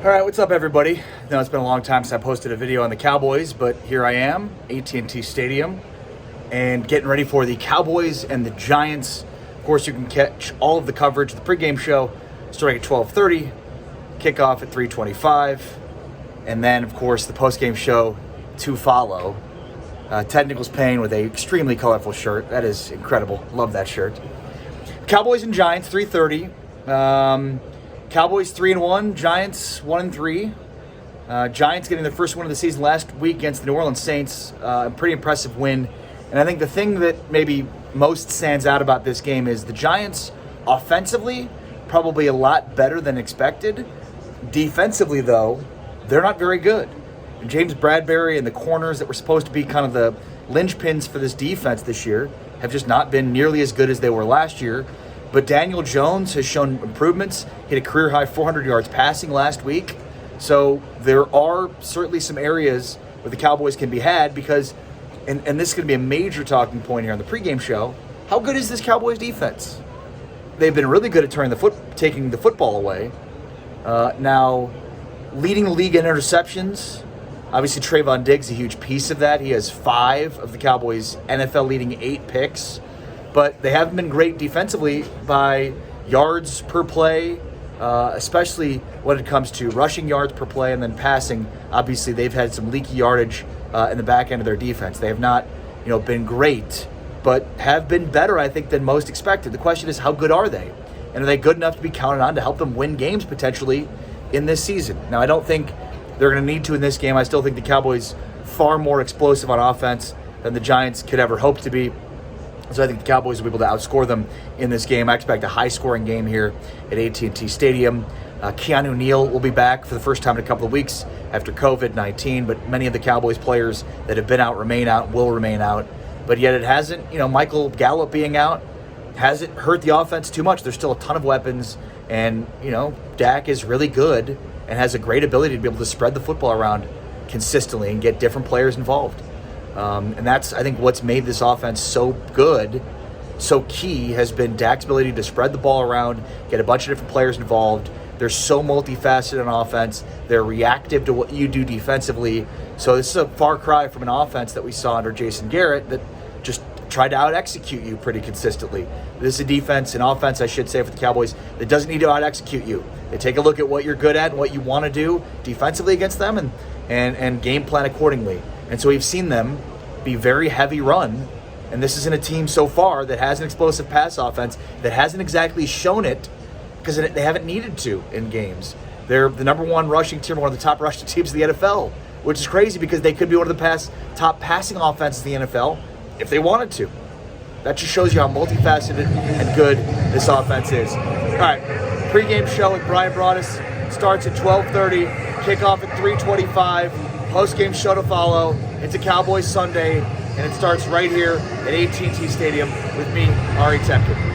All right, what's up, everybody? Now it's been a long time since I posted a video on the Cowboys, but here I am, AT&T Stadium, and getting ready for the Cowboys and the Giants. Of course, you can catch all of the coverage of the pregame show starting at 12:30, kickoff at 3:25, and then, of course, the postgame show to follow. Ted Nichols-Payne with a extremely colorful shirt. That is incredible. Love that shirt. Cowboys and Giants, 3:30. Cowboys 3-1, Giants 1-3. Giants getting their first win of the season last week against the New Orleans Saints. A pretty impressive win. And I think the thing that maybe most stands out about this game is the Giants offensively probably a lot better than expected. Defensively, though, they're not very good. And James Bradbury and the corners that were supposed to be kind of the linchpins for this defense this year have just not been nearly as good as they were last year. But Daniel Jones has shown improvements. Hit a career-high 400 yards passing last week. So there are certainly some areas where the Cowboys can be had because, and this is going to be a major talking point here on the pregame show, how good is this Cowboys defense? They've been really good at taking the football away. Now, leading the league in interceptions, obviously Trayvon Diggs a huge piece of that. He has 5 of the Cowboys' NFL-leading 8 picks. But they haven't been great defensively by yards per play, especially when it comes to rushing yards per play and then passing. Obviously, they've had some leaky yardage in the back end of their defense. They have not, been great, but have been better, I think, than most expected. The question is, how good are they? And are they good enough to be counted on to help them win games potentially in this season? Now, I don't think they're going to need to in this game. I still think the Cowboys far more explosive on offense than the Giants could ever hope to be. So I think the Cowboys will be able to outscore them in this game. I expect a high-scoring game here at AT&T Stadium. Keanu Neal will be back for the first time in a couple of weeks after COVID-19, but many of the Cowboys players that have been out remain out, will remain out. But yet it hasn't, Michael Gallup being out hasn't hurt the offense too much. There's still a ton of weapons, and, Dak is really good and has a great ability to be able to spread the football around consistently and get different players involved. And that's, I think, what's made this offense so good, so key, has been Dak's ability to spread the ball around, get a bunch of different players involved. They're so multifaceted on offense. They're reactive to what you do defensively. So this is a far cry from an offense that we saw under Jason Garrett that just tried to out-execute you pretty consistently. This is a defense, an offense, I should say, for the Cowboys that doesn't need to out-execute you. They take a look at what you're good at and what you want to do defensively against them and game plan accordingly. And so we've seen them be very heavy run, and this isn't a team so far that has an explosive pass offense that hasn't exactly shown it because they haven't needed to in games. They're the number one rushing team, one of the top rushing teams in the NFL, which is crazy because they could be one of the top passing offenses in the NFL if they wanted to. That just shows you how multifaceted and good this offense is. All right, pregame show with Brian Broaddus starts at 12:30, kickoff at 3:25. Post-game show to follow. It's a Cowboys Sunday, and it starts right here at AT&T Stadium with me, Ari Temkin.